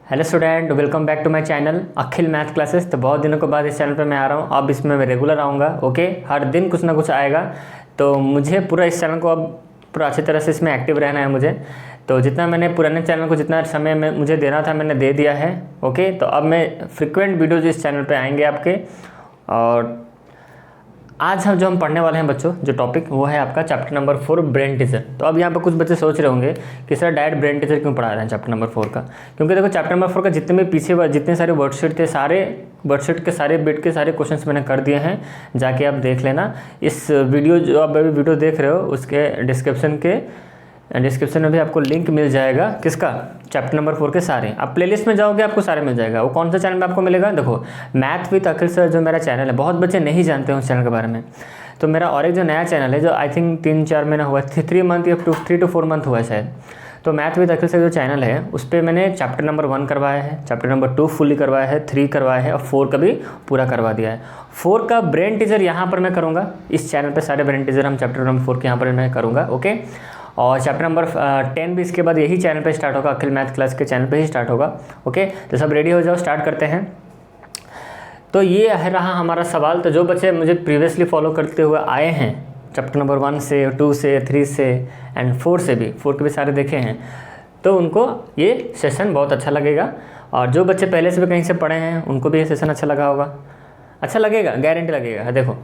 Hello student, welcome back to my channel Akhil math classes. तो बहुत दिनों के बाद इस चैनल पे मैं आ रहा हूँ। अब इसमें मैं रेगुलर आऊँगा। ओके, हर दिन कुछ ना कुछ आएगा। तो मुझे पूरा इस चैनल को अब पूरा अच्छी तरह से इसमें एक्टिव रहना है मुझे। तो जितना मैंने पुराने चैनल को जितना समय में मुझे देना था मैंने दे दिया है। ओके, तो अब मैं फ्रिक्वेंट वीडियोज इस चैनल पर आएँगे आपके। और आज हम पढ़ने वाले हैं बच्चों, जो टॉपिक वो है आपका चैप्टर नंबर 4 ब्रेन टीजर। तो अब यहाँ पर कुछ बच्चे सोच रहे होंगे कि सर डायरेक्ट ब्रेन टीजर क्यों पढ़ा रहे हैं चैप्टर नंबर 4 का। क्योंकि देखो चैप्टर नंबर 4 का जितने भी पीछे जितने सारे वर्कशीट थे, सारे वर्कशीट के सारे बिट के सारे क्वेश्चंस मैंने कर दिए हैं। जाके आप देख लेना। इस वीडियो जो आप अभी वीडियो देख रहे हो उसके डिस्क्रिप्शन में भी आपको लिंक मिल जाएगा। किसका? चैप्टर नंबर 4 के सारे। आप प्लेलिस्ट में जाओगे आपको सारे मिल जाएगा। वो कौन सा चैनल में आपको मिलेगा? देखो, मैथ विद अखिल सर जो मेरा चैनल है, बहुत बच्चे नहीं जानते हैं उस चैनल के बारे में। तो मेरा और एक जो नया चैनल है जो आई थिंक 3-4 महीना हुआ, 3 मंथ या 3 to 4 मंथ हुआ है शायद। तो मैथ विद अखिल सर जो चैनल है उस पर मैंने चैप्टर नंबर 1 करवाया है, चैप्टर नंबर 2 फुल्ली करवाया है, 3 करवाया है और 4 का भी पूरा करवा दिया है। 4 का ब्रेन टीजर यहाँ पर मैं करूँगा। इस चैनल पर सारे ब्रेन टीजर हम चैप्टर नंबर 4 के यहाँ पर मैं करूँगा। ओके, और चैप्टर नंबर 10 भी इसके बाद यही चैनल पे स्टार्ट होगा, अखिल मैथ क्लास के चैनल पे ही स्टार्ट होगा। ओके, तो सब रेडी हो जाओ, स्टार्ट करते हैं। तो ये है रहा हमारा सवाल। तो जो बच्चे मुझे प्रीवियसली फॉलो करते हुए आए हैं चैप्टर नंबर 1 से, 2 से, 3 से एंड 4 से भी, 4 के भी सारे देखे हैं, तो उनको ये सेशन बहुत अच्छा लगेगा। और जो बच्चे पहले से भी कहीं से पढ़े हैं उनको भी ये सेशन अच्छा लगा होगा, अच्छा लगेगा, गारंटी लगेगा। देखो,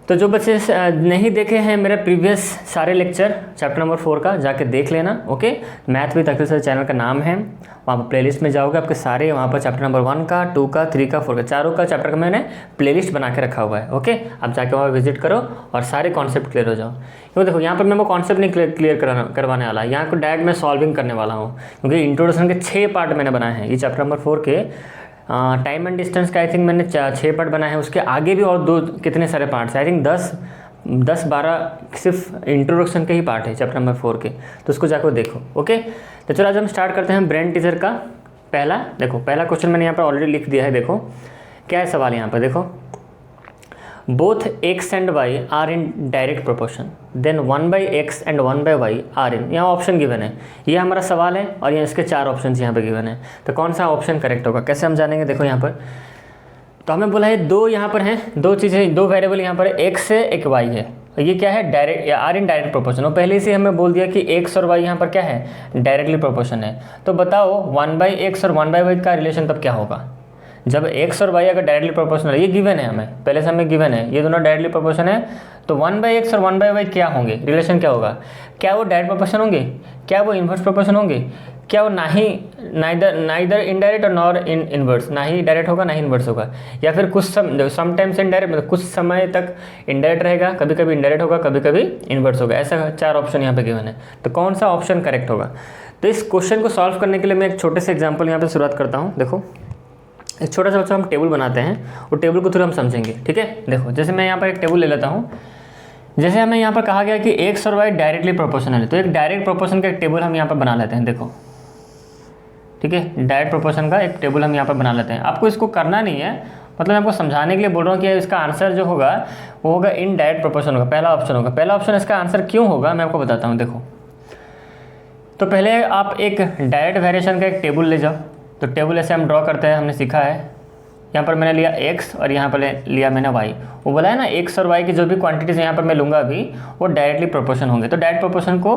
तो जो बच्चे नहीं देखे हैं मेरे प्रीवियस सारे लेक्चर चैप्टर नंबर 4 का, जाके देख लेना। Okay, math with Akhil sir channel का नाम है। वहाँ पर प्लेलिस्ट में जाओगे, आपके सारे वहाँ पर चैप्टर नंबर 1 का, 2 का, 3 का, 4 का, चारों का चैप्टर का मैंने प्लेलिस्ट बना के रखा हुआ है। ओके, आप जाके वहाँ विजिट करो और सारे कॉन्सेप्ट क्लियर हो जाओ। क्योंकि देखो यहाँ पर मैं वो कॉन्सेप्ट नहीं क्लियर करवाने वाला, यहाँ को डायरेक्ट मैं सॉल्विंग करने वाला हूँ। क्योंकि इंट्रोडक्शन के 6 पार्ट मैंने बनाए हैं। ये चैप्टर नंबर 4 के टाइम एंड डिस्टेंस का आई थिंक मैंने 6 पार्ट बनाए हैं। उसके आगे भी और 2 कितने सारे पार्ट्स, आई थिंक 10-12 सिर्फ इंट्रोडक्शन के ही पार्ट है चैप्टर नंबर 4 के। तो उसको जाकर देखो। ओके, तो चलो आज हम स्टार्ट करते हैं ब्रेन टीजर का पहला। देखो, पहला क्वेश्चन मैंने यहाँ पर ऑलरेडी लिख दिया है। देखो क्या है सवाल यहाँ पर। देखो, both x and y are in direct proportion, then 1/x and 1/y are in, यहाँ ऑप्शन गिवन है। ये हमारा सवाल है और ये इसके 4 ऑप्शन यहाँ पे गिवन है। तो कौन सा ऑप्शन करेक्ट होगा, कैसे हम जानेंगे? देखो यहाँ पर तो हमें बोला है 2 यहाँ पर हैं, 2 चीज़ें, 2 वेरिएबल यहाँ पर x है, एक y है। ये क्या है? डायरेक्ट या आर इन डायरेक्ट प्रोपोर्शन। और पहले से हमें बोल दिया कि x और y यहाँ पर क्या है? डायरेक्टली प्रोपोर्शन है। तो बताओ 1/x और 1/y का रिलेशन तब क्या होगा? जब x और y अगर डायरेक्टली प्रोपोर्शनल है, ये गिवन है हमें, पहले से हमें गिवन है, ये दोनों डायरेक्टली प्रोपोर्शन है, तो 1/x और 1/y क्या होंगे? रिलेशन क्या होगा? क्या वो डायरेक्ट प्रोपोर्शन होंगे? क्या वो इन्वर्स प्रोपोर्शन होंगे? क्या वो नाइदर इनडायरेक्ट और नॉर इनवर्स, ना ही डायरेक्ट होगा ना ही इनवर्स होगा? या फिर कुछ समटाइम्स इनडायरेक्ट, मतलब कुछ समय तक इनडायरेक्ट रहेगा, कभी कभी इनडायरेक्ट होगा, कभी कभी इन्वर्स होगा। ऐसा 4 ऑप्शन यहाँ पे गिवन है। तो कौन सा ऑप्शन करेक्ट होगा? तो इस क्वेश्चन को सॉल्व करने के लिए मैं एक छोटे से एग्जाम्पल यहाँ पर शुरुआत करता हूँ। देखो, एक छोटा सा हम टेबल बनाते हैं, वो टेबल को थोड़ा हम समझेंगे। ठीक है, देखो जैसे मैं यहाँ पर एक टेबल ले लेता हूँ। जैसे हमें यहाँ पर कहा गया कि x और y डायरेक्टली प्रोपोर्शनल है, तो एक डायरेक्ट प्रोपोर्शन का एक टेबल हम यहाँ पर बना लेते हैं। देखो, ठीक है, डायरेक्ट प्रोपोर्शन का एक टेबल हम यहाँ पर बना लेते हैं। आपको इसको करना नहीं है, मतलब मैं आपको समझाने के लिए बोल रहा हूँ कि इसका आंसर जो होगा वो होगा इन डायरेक्ट प्रोपोर्शन होगा, पहला ऑप्शन होगा। पहला ऑप्शन इसका आंसर क्यों होगा मैं आपको बताता हूँ। देखो, तो पहले आप एक डायरेक्ट वेरिएशन का एक टेबल ले जाओ। तो टेबल ऐसे हम ड्रॉ करते हैं, हमने सीखा है। यहाँ पर मैंने लिया x और यहाँ पर लिया मैंने y। वो बोला है ना x और y की जो भी क्वांटिटीज़ यहाँ पर मैं लूँगा अभी, वो डायरेक्टली प्रोपोर्शन होंगे। तो डायरेक्ट प्रोपोर्शन को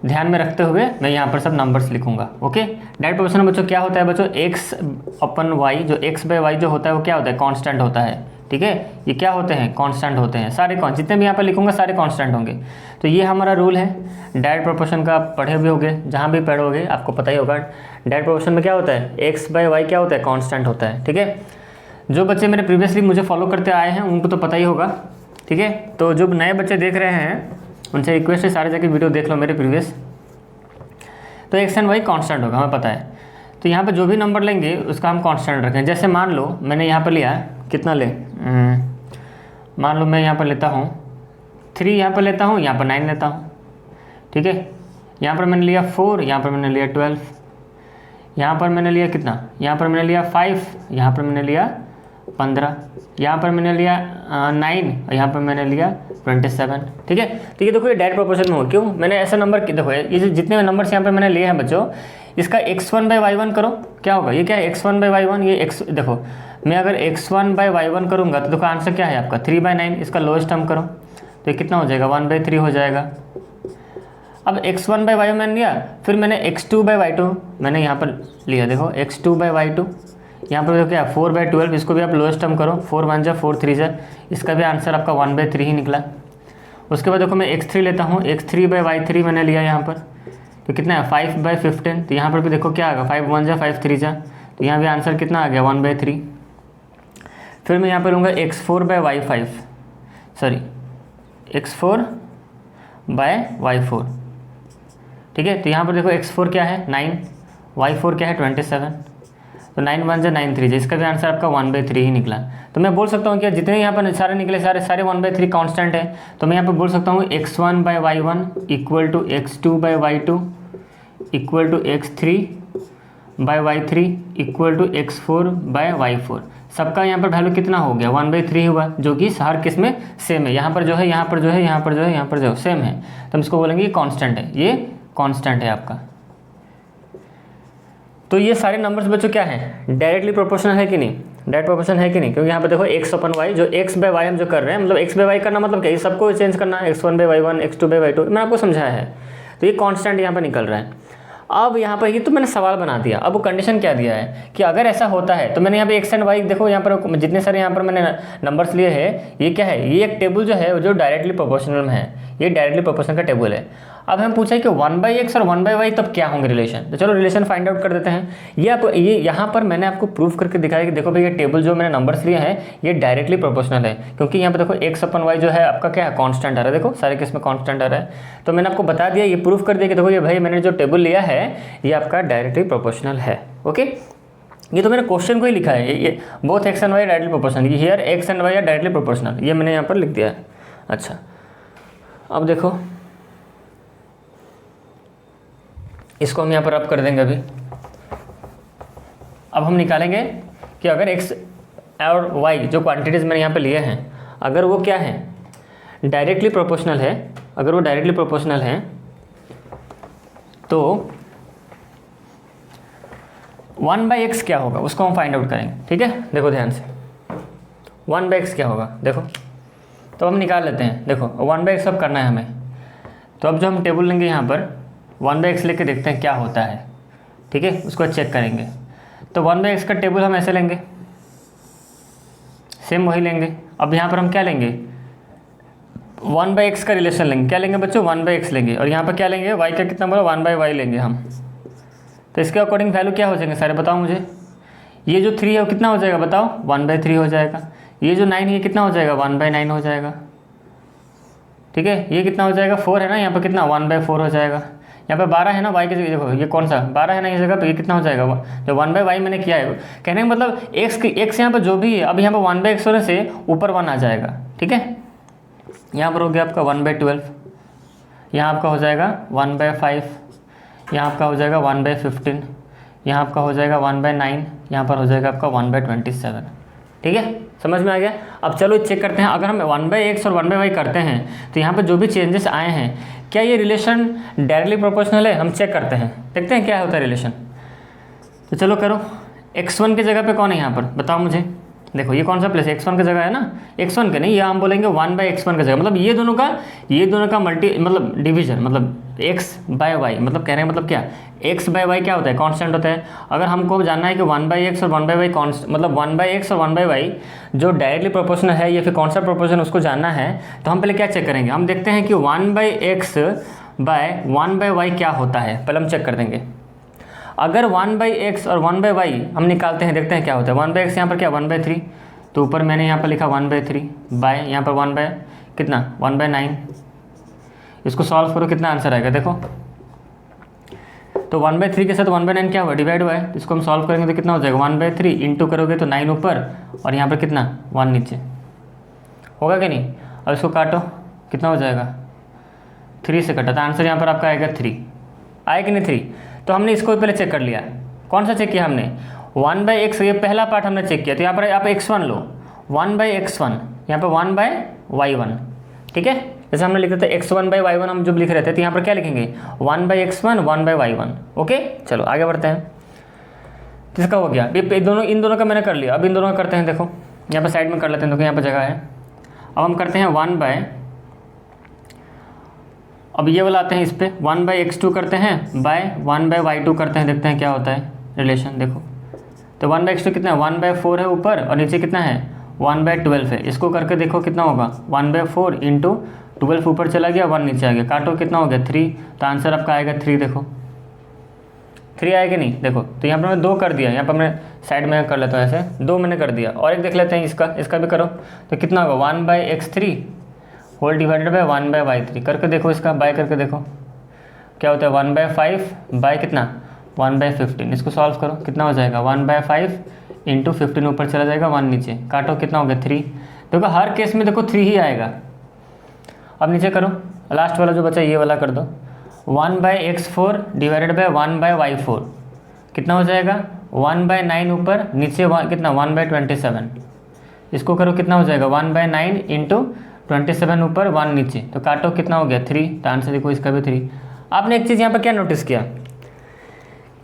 ध्यान में रखते हुए मैं यहाँ पर सब नंबर्स लिखूँगा। ओके, डायरेक्ट प्रोपोर्शन में बच्चों क्या होता है? बच्चों x/y, जो x/y जो होता है वो क्या होता है? कांस्टेंट होता है। ठीक है, ये क्या होते हैं? कांस्टेंट होते हैं। सारे जितने भी यहाँ पर लिखूँगा सारे कांस्टेंट होंगे। तो ये हमारा रूल है। डायरेक्ट प्रोपोर्शन का आप पढ़े हुए होगे, जहाँ भी पढ़ोगे आपको पता ही होगा। डायरेक्ट प्रोपोर्शन में क्या होता है? x/y क्या होता है? कांस्टेंट होता है। ठीक है, जो बच्चे मेरे प्रीवियसली मुझे फॉलो करते आए हैं उनको तो पता ही होगा। ठीक है, तो जो नए बच्चे देख रहे हैं उनसे रिक्वेस्ट है सारे जाके वीडियो देख लो मेरे प्रीवियस। तो x एंड y कांस्टेंट होगा, हमें पता है। तो यहाँ पर जो भी नंबर लेंगे उसका हम कांस्टेंट रखें। जैसे मान लो मैंने यहाँ पर लिया, कितना ले, मान लो मैं यहाँ पर लेता हूँ 3, यहाँ पर लेता हूँ, यहाँ पर 9 लेता हूँ। ठीक है, यहाँ पर मैंने लिया 4, यहाँ पर मैंने लिया 12, यहाँ पर मैंने लिया कितना, यहाँ पर मैंने लिया 5, यहाँ पर मैंने लिया 15, यहाँ पर मैंने लिया 9 और यहाँ पर मैंने लिया 27। ठीक है, तो ये देखो ये डायरेक्ट प्रोपोर्शन में हो। क्यों? मैंने ऐसा नंबर, देखो ये जितने नंबर्स यहाँ पर मैंने लिए हैं बच्चों, इसका x1/y1 करो, क्या होगा, ये क्या है x1/y1, ये x, देखो मैं अगर x1/y1 करूँगा तो देखो आंसर क्या है आपका 3/9, इसका लोएस्ट टर्म करो तो ये कितना हो जाएगा 1/3 हो जाएगा। अब x1/y1 मैंने लिया, फिर मैंने x2/y2 मैंने यहाँ पर लिया, देखो x2/y2 यहाँ पर क्या 4/12, इसको भी आप लोएस्ट टर्म करो, 4 1 जा 4 3 जा, इसका भी आंसर आपका 1/3 ही निकला। उसके बाद देखो मैं x3 लेता हूँ, x3/y3 मैंने लिया यहाँ पर, तो कितना है 5/15, तो यहाँ पर भी देखो क्या आएगा 5 1 जा 5 3 जा, तो यहाँ भी आंसर कितना आ गया 1/3। फिर मैं यहाँ पर लूँगा x4/y5, सॉरी x4/y4, ठीक है। तो यहाँ पर देखो x4 क्या है 9, y4 क्या है 27, तो 9 1 जा 9 3 जा, इसका भी आंसर आपका 1/3 ही निकला। तो मैं बोल सकता हूँ कि जितने यहाँ पर सारे निकले सारे 1/3 कांस्टेंट है, तो मैं यहाँ पर बोल सकता हूँ x1/y1 equal to x2/y2 equal to x3/y3 equal to x4/y4। सबका यहाँ पर वैल्यू कितना हो गया 1/3 हुआ, जो कि हर किस में सेम है, यहाँ पर जो है यहाँ पर जो है यहाँ पर जो है यहाँ पर जो सेम है, तो हम इसको बोलेंगे ये कांस्टेंट है, ये कांस्टेंट है आपका। तो ये सारे नंबर्स बच्चों क्या है डायरेक्टली प्रोपोर्शनल है कि नहीं, डायरेक्ट प्रोपोर्शन है कि नहीं, क्योंकि यहाँ पे देखो x/y जो x/y हम जो कर रहे हैं, मतलब x/y करना मतलब क्या, ये सबको चेंज करना है, x1/y1 x2/y2 मैंने आपको समझाया है, तो ये कांस्टेंट यहाँ पर निकल रहा है। अब यहाँ पर ये तो मैंने सवाल बना दिया, अब वो कंडीशन क्या दिया है कि अगर ऐसा होता है तो मैंने यहाँ पे x एंड y देखो, यहाँ पर जितने सारे यहाँ पर मैंने नंबर्स लिए हैं, ये क्या है, ये एक टेबल जो है जो डायरेक्टली प्रोपोर्शनल में है, ये डायरेक्टली प्रोपोर्शनल का टेबल है। अब हम पूछा कि 1/x और 1/y तब क्या होंगे रिलेशन, तो चलो रिलेशन फाइंड आउट कर देते हैं। ये यहाँ पर मैंने आपको प्रूफ करके दिखाया कि देखो भाई ये टेबल जो मैंने नंबर्स लिए हैं ये डायरेक्टली प्रोपोर्शनल है, क्योंकि यहाँ पे देखो x/y जो है आपका क्या है कांस्टेंट आ रहा है, देखो सारे केस में कांस्टेंट आ रहा है। तो मैंने आपको बता दिया, ये प्रूफ कर दिया कि देखो ये भाई मैंने जो टेबल लिया है ये आपका डायरेक्टली प्रोपोर्शनल है। ओके, ये तो मैंने क्वेश्चन को ही लिखा है, ये both x and y directly proportional, here x and y are directly proportional, ये मैंने यहाँ पर लिख दिया है। अच्छा, अब देखो इसको हम यहाँ पर अप कर देंगे अभी। अब हम निकालेंगे कि अगर x और y जो क्वांटिटीज़ मैंने यहाँ पे लिए हैं, अगर वो क्या है डायरेक्टली प्रोपोर्शनल है, अगर वो डायरेक्टली प्रोपोर्शनल है तो 1/x क्या होगा उसको हम फाइंड आउट करेंगे। ठीक है, देखो ध्यान से 1/x क्या होगा, देखो तो हम निकाल लेते हैं। देखो 1/x अब करना है हमें, तो अब जो हम टेबल लेंगे यहाँ पर 1/x लेके देखते हैं क्या होता है। ठीक है, उसको चेक करेंगे। तो 1/x का टेबल हम ऐसे लेंगे, सेम वही लेंगे। अब यहाँ पर हम क्या लेंगे 1/x का रिलेशन लेंगे, क्या लेंगे बच्चों 1/x लेंगे, और यहाँ पर क्या लेंगे y का कितना बोला 1/y लेंगे हम। तो इसके अकॉर्डिंग वैल्यू क्या हो जाएंगे सारे, बताओ मुझे। ये जो 3 है वो कितना हो जाएगा बताओ 1/3 हो जाएगा। ये जो 9 है ये कितना हो जाएगा 1/9 हो जाएगा। ठीक है, ये कितना हो जाएगा 4 है ना, यहाँ पर कितना 1/4 हो जाएगा। यहाँ पे 12 है ना y की जगह, देखो ये कौन सा 12 है ना इस जगह पे, ये कितना हो जाएगा जो 1/y मैंने किया है। कहने का मतलब x यहाँ पर जो भी है, अब यहाँ पर 1/x होने से ऊपर 1 आ जाएगा। ठीक है, यहाँ पर हो गया आपका 1/12, यहाँ आपका हो जाएगा 1/5, यहाँ आपका हो जाएगा 1/15, यहाँ आपका हो जाएगा 1/9, यहाँ पर हो जाएगा आपका 1/27। ठीक है, समझ में आ गया। अब चलो चेक करते हैं, अगर हम 1/x और 1/y करते हैं तो यहाँ पर जो भी चेंजेस आए हैं क्या ये रिलेशन डायरेक्टली प्रोपोर्शनल है, हम चेक करते हैं, देखते हैं क्या होता है रिलेशन। तो चलो करो, x1 की जगह पे कौन है यहाँ पर बताओ मुझे। देखो ये कौन सा प्लेस x1 की जगह है ना, x1 के नहीं, ये हम बोलेंगे 1/x1 की जगह, मतलब ये दोनों का मतलब डिवीजन, मतलब x/y, मतलब कह रहे हैं मतलब क्या x/y क्या होता है कांस्टेंट होता है। अगर हमको जानना है कि 1/x और 1/y मतलब 1/x और 1/y जो डायरेक्टली प्रोपोर्शनल है या फिर कौन सा प्रोपोर्शन उसको जानना है, तो हम पहले क्या चेक करेंगे, हम देखते हैं कि 1/x/1/y क्या होता है, पहले हम चेक कर देंगे। अगर 1/x और 1/y हम निकालते हैं, देखते हैं क्या होता है। 1/x यहाँ पर क्या 1/3, तो ऊपर मैंने यहाँ पर लिखा 1/3 बाय यहाँ पर 1/9, इसको सॉल्व करो कितना आंसर आएगा देखो। तो 1/3 के साथ 1/9 क्या हुआ डिवाइड हुआ है, इसको हम सॉल्व करेंगे तो कितना हो जाएगा 1/3 इंटू करोगे तो 9 ऊपर और यहाँ पर कितना 1 नीचे, होगा कि नहीं। और इसको काटो कितना हो जाएगा 3 से कटा, तो आंसर यहाँ पर आपका आएगा 3, आए कि नहीं 3। तो हमने इसको पहले चेक कर लिया, कौन सा चेक किया हमने 1/x, ये पहला पार्ट हमने चेक किया। तो यहाँ पर आप x1 लो 1/x1, यहाँ पर 1/y1। ठीक है, जैसे हमने लिखा था x1/y1 हम जब लिख रहे थे तो यहाँ पर क्या लिखेंगे 1/x1 1/y1। ओके चलो आगे बढ़ते हैं। किसका हो गया, इन दोनों का मैंने कर लिया। अब इन दोनों का करते हैं। देखो यहाँ पर साइड में कर लेते हैं, देखो यहाँ पर जगह है। अब हम करते हैं अब ये वाला आते हैं इस पर 1/x2 करते हैं बाय 1/y2 करते हैं, देखते हैं क्या होता है रिलेशन। देखो तो 1/x2 कितना है 1/4 है ऊपर, और नीचे कितना है 1/12 है। इसको करके देखो कितना होगा 1/4 इंटू 12 ऊपर चला गया, 1 नीचे आ गया, काटो कितना हो गया 3। तो आंसर आपका आएगा 3। देखो 3 आएगा नहीं। देखो तो यहाँ पर मैंने 2 कर दिया, यहाँ पर मैं साइड में कर लेता हूँ ऐसे, 2 मैंने कर दिया। और एक देख लेते हैं इसका भी करो तो कितना होगा 1/x3 whole divided by 1/y3 करके देखो, इसका बाय करके देखो क्या होता है 1/5 बाय कितना 1/15। इसको सॉल्व करो कितना हो जाएगा 1/5 इंटू 15 ऊपर चला जाएगा, 1 नीचे, काटो कितना हो गया 3। देखो हर केस में देखो 3 ही आएगा। अब नीचे करो, लास्ट वाला जो बचा ये वाला कर दो 1/x4 डिवाइडेड बाय 1/y4 कितना हो जाएगा 1/9 ऊपर, नीचे कितना 1/27। इसको करो कितना हो जाएगा 1/9 इंटू 27 ऊपर 1 नीचे, तो काटो कितना हो गया 3। तो आंसर देखो इसका भी 3। आपने एक चीज़ यहाँ पर क्या नोटिस किया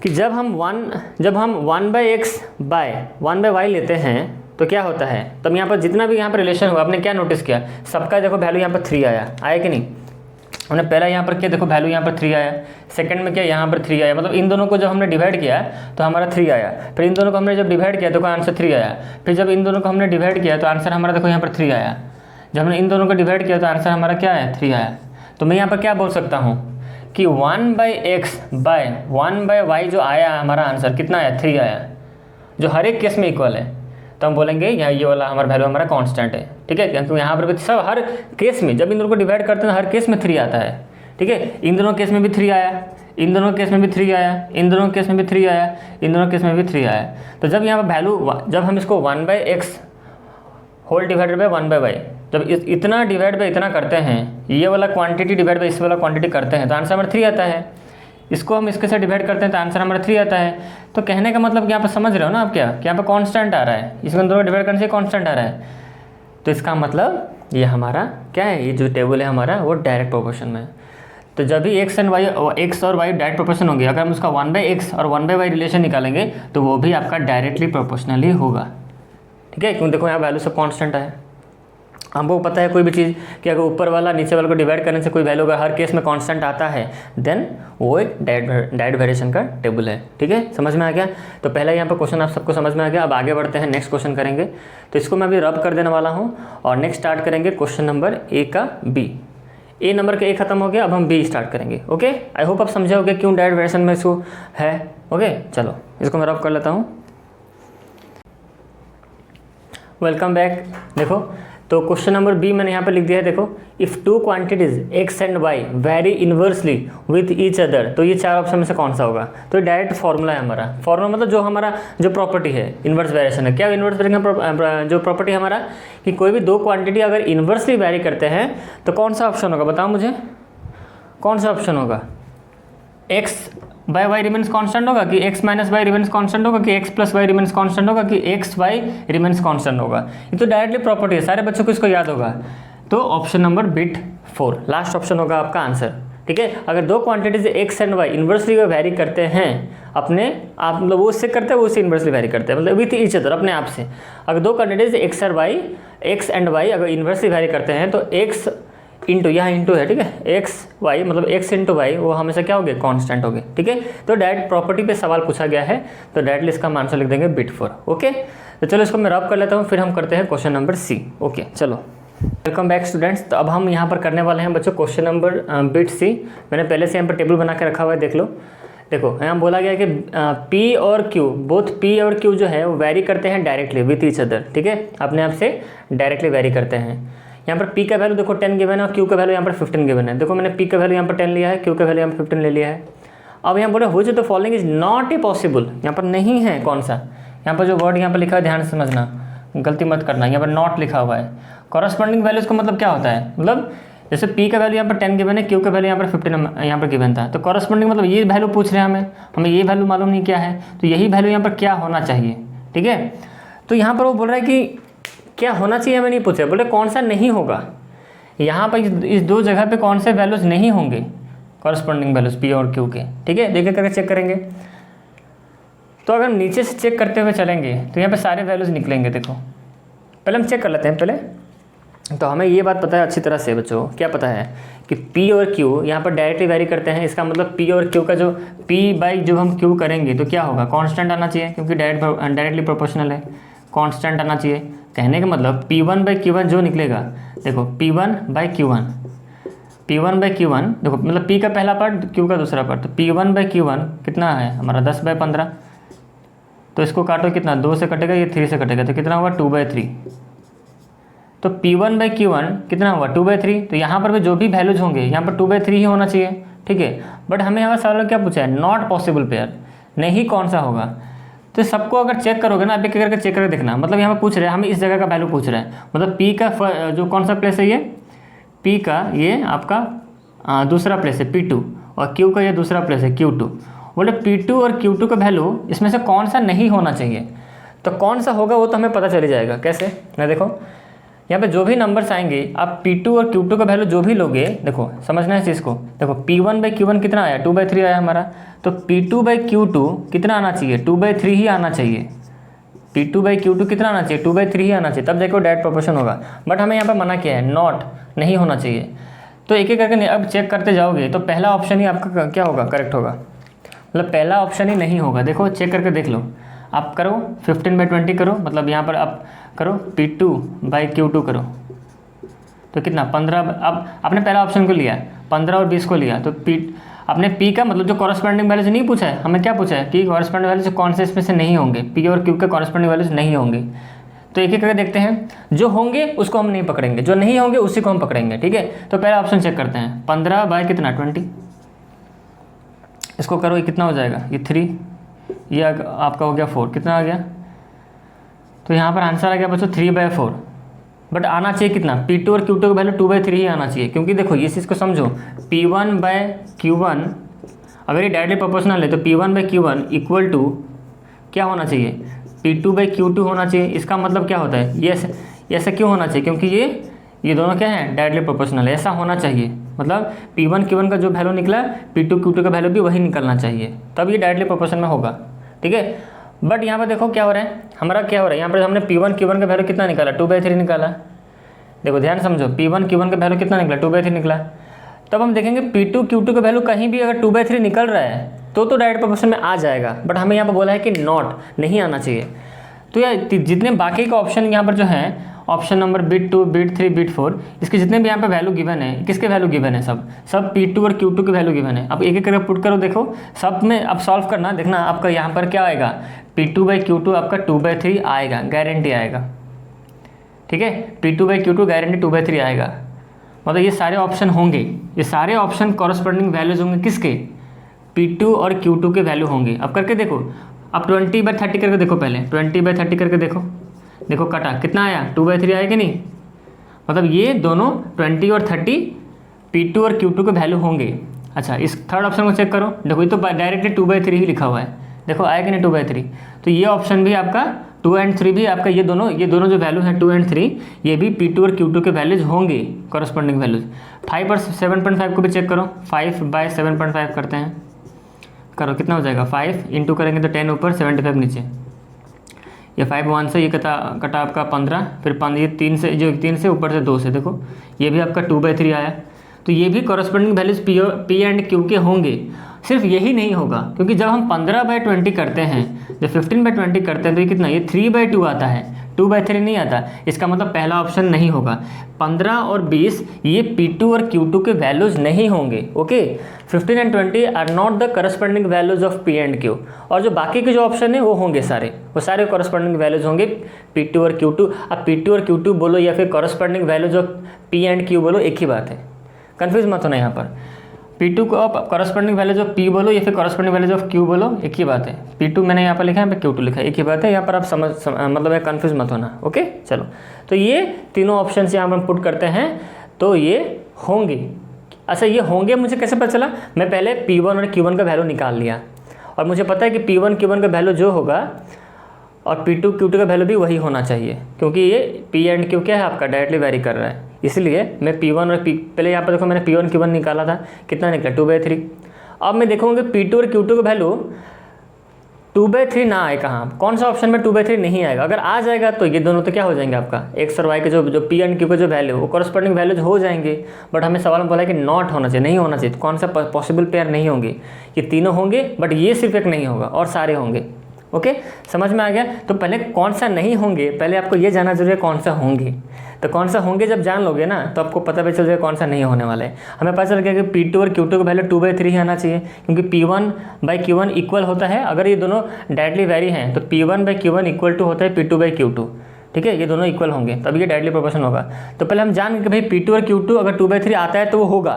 कि जब हम 1/x बाय 1/y लेते हैं तो क्या होता है, तब यहाँ पर जितना भी यहाँ पर रिलेशन हुआ आपने क्या नोटिस किया, सबका देखो वैल्यू यहाँ पर 3 आया कि नहीं। हमने पहला यहाँ पर क्या देखो वैल्यू यहाँ पर 3 आया, सेकंड में क्या यहाँ पर 3 आया, मतलब इन दोनों को जब हमने डिवाइड किया तो हमारा 3 आया। फिर इन दोनों को हमने जब डिवाइड किया तो आंसर 3 आया। फिर जब इन दोनों को हमने डिवाइड किया तो आंसर हमारा देखो यहाँ पर 3 आया। जब हमने इन दोनों को डिवाइड किया तो आंसर हमारा क्या आया 3 आया। तो मैं यहाँ पर क्या बोल सकता हूँ कि 1/x बाय 1/y जो आया हमारा आंसर कितना आया 3 आया, जो हर एक केस में इक्वल है। तो हम बोलेंगे यहाँ ये वाला हमारा वैल्यू हमारा कांस्टेंट है, ठीक है, क्योंकि यहाँ पर भी सब हर केस में जब इन दोनों को डिवाइड करते हैं हर केस में 3 आता है, ठीक है। इन दोनों केस में भी 3 आया, इन दोनों केस में भी 3 आया, इन दोनों केस में भी 3 आया, इन दोनों केस में भी 3 आया। तो जब यहाँ पर वैल्यू जब हम इसको 1/x whole divided by 1/y जब इतना डिवाइड बाय इतना करते हैं, ये वाला क्वांटिटी डिवाइड बाय इस वाला क्वांटिटी करते हैं तो आंसर हमारा 3 आता है। इसको हम इसके साथ डिवाइड करते हैं तो आंसर हमारा 3 आता है। तो कहने का मतलब कि यहाँ पर समझ रहे हो ना आप क्या, कि यहाँ पर कांस्टेंट आ रहा है, इसको दोनों डिवाइड करने से कांस्टेंट आ रहा है। तो इसका मतलब ये हमारा क्या है, ये जो टेबल है हमारा वो डायरेक्ट प्रोपोर्शन में है। तो जब भी x और y डायरेक्ट प्रोपोर्शन होंगे, अगर हम उसका 1/x और 1/y रिलेशन निकालेंगे तो वो भी आपका डायरेक्टली प्रोपोर्शनली होगा, ठीक है। क्योंकि देखो यहाँ वैल्यू सब कांस्टेंट है। हमको पता है कोई भी चीज़ कि अगर ऊपर वाला नीचे वाले को डिवाइड करने से कोई वैल्यू अगर हर केस में कांस्टेंट आता है देन वो एक डायरेक्ट वेरिएशन का टेबल है, ठीक है। समझ में आ गया। तो पहला यहाँ पर क्वेश्चन आप सबको समझ में आ गया। अब आगे बढ़ते हैं, नेक्स्ट क्वेश्चन करेंगे। तो इसको मैं अभी रब कर देने वाला हूँ और नेक्स्ट स्टार्ट करेंगे क्वेश्चन नंबर ए का बी। ए नंबर का ए खत्म हो गया, अब हम बी स्टार्ट करेंगे। ओके, आई होप आप समझे होगे क्यों डायरेक्ट वेरिएशन में इसको है। ओके चलो इसको मैं रब कर लेता हूँ। Welcome back. देखो तो क्वेश्चन नंबर बी मैंने यहाँ पर लिख दिया है। देखो if 2 quantities X and Y vary inversely with each other, तो ये 4 ऑप्शन में से कौन सा होगा। तो डायरेक्ट फॉर्मूला है हमारा। फॉर्मूला मतलब जो हमारा जो प्रॉपर्टी है इन्वर्स वेरिएशन है। क्या इन्वर्स वेरिएशन जो प्रॉपर्टी हमारा कि कोई भी 2 क्वांटिटी अगर इन्वर्सली वेरी करते हैं तो कौन सा ऑप्शन होगा, बताओ मुझे कौन सा ऑप्शन होगा। X by Y remains constant होगा कि X minus Y remains constant होगा कि X plus Y remains constant होगा कि एक्स वाई रिमेंस कांस्टेंट होगा। ये तो डायरेक्टली प्रॉपर्टी है, सारे बच्चों को इसको याद होगा। तो ऑप्शन नंबर बिट 4 लास्ट ऑप्शन होगा आपका आंसर, ठीक है। अगर 2 quantities X and Y inversely vary करते हैं अपने आप, मतलब वो उससे करते हैं वो उससे इन्वर्सली वेरी करते हैं, मतलब विथ ईच अदर अपने आप से। अगर 2 क्वांटिटीज एक्स एंड वाई अगर इन्वर्सली वेरी करते हैं तो एक्स इंटू, यहाँ इंटू है, ठीक है, एक्स वाई मतलब एक्स इंटू वाई वो हमेशा क्या हो गए कांस्टेंट हो गए, ठीक है। तो डायरेक्ट प्रॉपर्टी पे सवाल पूछा गया है तो डायरेक्टली इसका आंसर लिख देंगे बिट 4। ओके तो चलो इसको मैं रब कर लेता हूँ, फिर हम करते हैं क्वेश्चन नंबर सी। ओके चलो वेलकम बैक स्टूडेंट्स। तो अब हम यहाँ पर करने वाले हैं बच्चों क्वेश्चन नंबर बिट सी। मैंने पहले से यहाँ पर टेबल बना के रखा हुआ है, देख लो। देखो यहाँ बोला गया है कि P और Q बोथ P और Q जो है वो वेरी करते हैं डायरेक्टली विथ ईच अदर, ठीक है, अपने आप से डायरेक्टली वेरी करते हैं। यहाँ पर P का वैल्यू देखो 10 गिवन है और Q का वैल्यू यहाँ पर 15 गिवन है। देखो मैंने P का वैल्यू यहाँ पर 10 लिया है, Q का वैल्यू यहाँ पर 15 ले लिया है। अब यहाँ बोले which of the following is not a possible, यहाँ पर नहीं है कौन सा। यहाँ पर जो वर्ड यहाँ पर लिखा है ध्यान से समझना, गलती मत करना, यहाँ पर नॉट लिखा हुआ है। कॉरस्पॉन्डिंग वैल्यूज का मतलब क्या होता है, मतलब जैसे P का वैल्यू यहाँ पर 10 गिवन है, Q का वैल्यू यहाँ पर 15 यहाँ पर गिवन था, तो कॉरस्पॉन्डिंग मतलब ये वैल्यू पूछ रहे हैं हमें ये वैल्यू मालूम नहीं क्या है, तो यही वैल्यू यहाँ पर क्या होना चाहिए, ठीक है। तो यहाँ पर वो बोल रहा है कि क्या होना चाहिए, हमें नहीं पूछ रहे, बोल रहे कौन सा नहीं होगा। यहाँ पर इस दो जगह पे कौन से वैल्यूज़ नहीं होंगे, कॉरस्पॉन्डिंग वैल्यूज़ पी और क्यू के, ठीक है। देखिए करके चेक करेंगे। तो अगर हम नीचे से चेक करते हुए चलेंगे तो यहाँ पे सारे वैल्यूज़ निकलेंगे। देखो पहले हम चेक कर लेते हैं पहले। तो हमें ये बात पता है अच्छी तरह से बच्चों, क्या पता है कि P और Q यहाँ पर डायरेक्टली वेरी करते हैं। इसका मतलब P और Q का जो P बाई जो हम Q करेंगे तो क्या होगा, कांस्टेंट आना चाहिए, क्योंकि डायरेक्टली प्रोपोर्शनल है, कांस्टेंट आना चाहिए। कहने का मतलब P1 बाई Q1 जो निकलेगा, देखो P1 by Q1, P1 by Q1, देखो मतलब P का पहला पार्ट Q का दूसरा पार्ट, तो P1 बाई Q1 कितना है हमारा 10 बाई 15। तो इसको काटो कितना, 2 से कटेगा, ये 3 से कटेगा, तो कितना होगा 2/3। तो P1 बाई Q1 कितना हुआ 2/3। तो यहाँ पर भी जो भी वैल्यूज होंगे यहाँ पर 2/3 ही होना चाहिए, ठीक है। बट हमें यहाँ सवाल क्या पूछा है, नॉट पॉसिबल पेयर, नहीं कौन सा होगा। तो सबको अगर चेक करोगे ना, एक करके चेक करके देखना, मतलब यहाँ पर पूछ रहे हैं हमें इस जगह का वैल्यू पूछ रहे हैं, मतलब P का जो कौन सा प्लेस है, ये P का ये आपका दूसरा प्लेस है P2, और Q का ये दूसरा प्लेस है Q2। बोले P2 और Q2 का वैल्यू इसमें से कौन सा नहीं होना चाहिए। तो कौन सा होगा वो तो हमें पता चली जाएगा। कैसे ना, देखो यहाँ पे जो भी नंबर्स आएंगे आप P2 और Q2 का वैल्यू जो भी लोगे, देखो समझना है इस चीज़ को। देखो P1 बाई Q1 कितना आया 2/3 आया हमारा, तो P2 बाई Q2 कितना आना चाहिए 2/3 ही आना चाहिए। P2 बाई Q2 कितना आना चाहिए 2/3 ही आना चाहिए, तब देखो डायरेक्ट प्रोपोर्शन होगा। बट हमें यहाँ पर मना किया है, नॉट नहीं होना चाहिए। तो एक एक करके अब चेक करते जाओगे तो पहला ऑप्शन ही आपका क्या होगा, करेक्ट होगा, मतलब पहला ऑप्शन ही नहीं होगा। देखो चेक करके देख लो, आप करो 15/20 करो, मतलब यहाँ पर आप करो P2 बाई Q2 करो, तो कितना 15। अब आपने पहला ऑप्शन को लिया 15 और 20 को लिया, तो आपने P का मतलब जो कॉरस्पॉन्डिंग वैल्यूज नहीं पूछा है, हमें क्या पूछा है कि कॉरस्पॉन्डिंग वैल्यूज कौन से इसमें से नहीं होंगे, P और Q के कॉरस्पॉन्डिंग वैल्यूज नहीं होंगे। तो एक एक करके देखते हैं, जो होंगे उसको हम नहीं पकड़ेंगे, जो नहीं होंगे उसी को हम पकड़ेंगे, ठीक है। तो पहला ऑप्शन चेक करते हैं, 15 बाई कितना 20, इसको करो, ये कितना हो जाएगा, ये 3, ये आपका हो गया 4, कितना आ गया। तो यहाँ पर आंसर आ गया बच्चों 3/4। बट आना चाहिए कितना, P2 और Q2 का वैल्यू 2/3 ही आना चाहिए, क्योंकि देखो ये चीज़ को समझो, P1 बाई Q1 अगर ये डायरेक्टली प्रोपोर्शनल है तो P1 by Q1 equal to क्या होना चाहिए, P2 बाई Q2 होना चाहिए। इसका मतलब क्या होता है, ये ऐसा क्यों होना चाहिए, क्योंकि ये दोनों क्या है डायरेक्टली प्रोपोर्शनल है, ऐसा होना चाहिए। मतलब P1 Q1 का जो वैल्यू निकला P2 Q2 का वैल्यू भी वही निकलना चाहिए, तब ये डायरेक्टली प्रोपोर्शन में होगा, ठीक है। बट यहाँ पर देखो क्या हो रहा है, हमारा क्या हो रहा है, यहाँ पर हमने P1 Q1 का वैल्यू कितना निकाला 2/3 निकाला। देखो ध्यान समझो, P1 Q1 का वैल्यू कितना निकला 2/3 निकला। तब हम देखेंगे P2 Q2 का वैल्यू कहीं भी अगर 2/3 निकल रहा है तो डायरेक्ट प्रोपोर्शन में आ जाएगा। बट हमें यहाँ पर बोला है कि नॉट, नहीं आना चाहिए। तो यार जितने बाकी का ऑप्शन यहाँ पर जो है, option number bit 2, bit 3, bit 4, इसके जितने भी यहाँ पे वैल्यू गिवन है, किसके वैल्यू गिवन है, सब P2 और Q2 के वैल्यू गिवन है। अब एक एक करके पुट करो, देखो सब में अब सॉल्व करना, देखना आपका यहाँ पर क्या आएगा, P2 बाई Q2 आपका 2/3 आएगा, गारंटी आएगा, ठीक है। P2 बाई Q2 गारंटी 2/3 आएगा। मतलब ये सारे ऑप्शन होंगे, ये सारे ऑप्शन कॉरस्पॉन्डिंग वैल्यूज होंगे किसके, P2 और Q2 के वैल्यू होंगे। अब करके देखो, अब 20/30 करके देखो, पहले 20/30 करके देखो, देखो कटा कितना आया 2/3 आया कि नहीं। मतलब ये दोनों 20 और 30 P2 और Q2 के वैल्यू होंगे। अच्छा इस थर्ड ऑप्शन को चेक करो, देखो ये तो डायरेक्टली 2/3 ही लिखा हुआ है, देखो आया कि नहीं 2/3। तो ये ऑप्शन भी आपका 2 और 3 भी आपका, ये दोनों जो वैल्यू है 2 और 3 ये भी P2 और Q2 के वैल्यूज होंगे, कॉरस्पॉन्डिंग वैल्यूज। 5 और 7.5 को भी चेक करो, 5 बाई 7.5 करते हैं, करो कितना हो जाएगा, 5 इंटू करेंगे तो 10 ऊपर 75 नीचे, ये 5 1 से ये कटा आपका 15, फिर ये 3 से, जो 3 से ऊपर से 2 से, देखो ये भी आपका 2/3 आया। तो ये भी corresponding values P and Q के होंगे। सिर्फ यही नहीं होगा, क्योंकि जब हम 15/20 करते हैं, जब 15/20 करते हैं तो ये कितना, ये 3/2 आता है, 2/3 नहीं आता। इसका मतलब पहला ऑप्शन नहीं होगा। 15 और 20 ये P2 और Q2 के वैल्यूज नहीं होंगे, okay. 15 and 20 are not the corresponding values of P and Q। और जो बाकी के जो ऑप्शन है वो होंगे सारे, वो सारे करस्पॉन्डिंग वैल्यूज होंगे P2 और Q2। अब P2 और Q2 बोलो या फिर corresponding values of P and Q बोलो, एक ही बात है, कन्फ्यूज मत होना। यहाँ पर P2 को आप करस्पॉन्डिंग वैल्यूज ऑफ P बोलो या फिर करस्पॉन्डिंग वैल्यूज ऑफ Q बोलो, एक ही बात है। P2 मैंने यहाँ पर लिखा है, यहाँ पे Q2 लिखा है, एक ही बात है। यहाँ पर आप मतलब कन्फ्यूज मत होना, ओके। चलो तो ये तीनों ऑप्शन यहाँ पर हम पुट करते हैं, तो ये होंगे। अच्छा ये होंगे मुझे कैसे पता चला, मैं पहले P1 और Q1 का वैल्यू निकाल लिया, और मुझे पता है कि P1 Q1 का वैल्यू जो होगा और P2 Q2 का वैल्यू भी वही होना चाहिए, क्योंकि ये P एंड Q क्या है आपका डायरेक्टली वेरी कर रहा है। इसलिए मैं P1 और पहले यहाँ पर देखो मैंने P1 Q1 निकाला था, कितना निकला 2/3। अब मैं देखूँगा P2 और Q2 का वैल्यू 2/3 ना आए कहाँ, कौन सा ऑप्शन में 2/3 नहीं आएगा। अगर आ जाएगा तो ये दोनों तो क्या हो जाएंगे आपका एक्स और वाई के जो पी एंड क्यू के जो वैल्यू वो कॉरस्पॉन्डिंग वैल्यूज हो जाएंगे। बट हमें सवाल में बोला है कि नॉट होना चाहिए, नहीं होना चाहिए। तो कौन सा पॉसिबल पेयर नहीं होंगे, ये तीनों होंगे बट ये सिर्फ एक नहीं होगा और सारे होंगे। ओके, समझ में आ गया। तो पहले कौन सा नहीं होंगे, पहले आपको ये जानना जरूरी है कौन सा होंगे। तो कौन सा होंगे जब जान लोगे ना तो आपको पता भी चल जाएगा कौन सा नहीं होने वाला है। हमें पता चल गया कि P2 और Q2 का वैल्यू 2/3 ही आना चाहिए, क्योंकि P1/Q1 इक्वल होता है। अगर ये दोनों डायरेक्टली वेरी हैं तो P1/Q1 इक्वल टू होता है P2/Q2। ठीक है, ये दोनों इक्वल होंगे तब ये डायरेक्टली प्रोपोर्शन होगा। तो पहले हम जान कि भाई P2 और Q2 अगर 2/3 आता है तो वो होगा।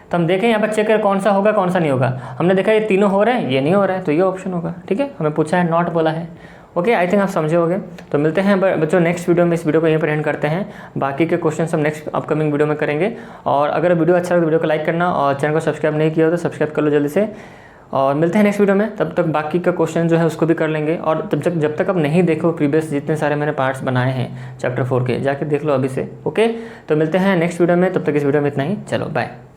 तो हम देखें यहाँ पर चेक करें कौन सा होगा कौन सा नहीं होगा। हमने देखा ये तीनों हो रहे हैं, ये नहीं हो रहा है, तो ये ऑप्शन होगा। ठीक है, हमें पूछा है नॉट बोला है। ओके, आई थिंक आप समझे होंगे। तो मिलते हैं बच्चों नेक्स्ट वीडियो में। इस वीडियो को यहीं पर एंड करते हैं, बाकी के क्वेश्चन हम नेक्स्ट अपकमिंग वीडियो में करेंगे। और अगर वीडियो अच्छा लगे तो वीडियो को लाइक करना और चैनल को सब्सक्राइब नहीं किया हो तो सब्सक्राइब कर लो जल्दी से। और मिलते हैं नेक्स्ट वीडियो में, तब तक बाकी का क्वेश्चन जो है उसको भी कर लेंगे। और जब तक आप नहीं देखो प्रीवियस जितने सारे मैंने पार्ट्स बनाए हैं चैप्टर 4 के, जाके देख लो अभी से। ओके, तो मिलते हैं नेक्स्ट वीडियो में, तब तक इस वीडियो में इतना ही। चलो बाय।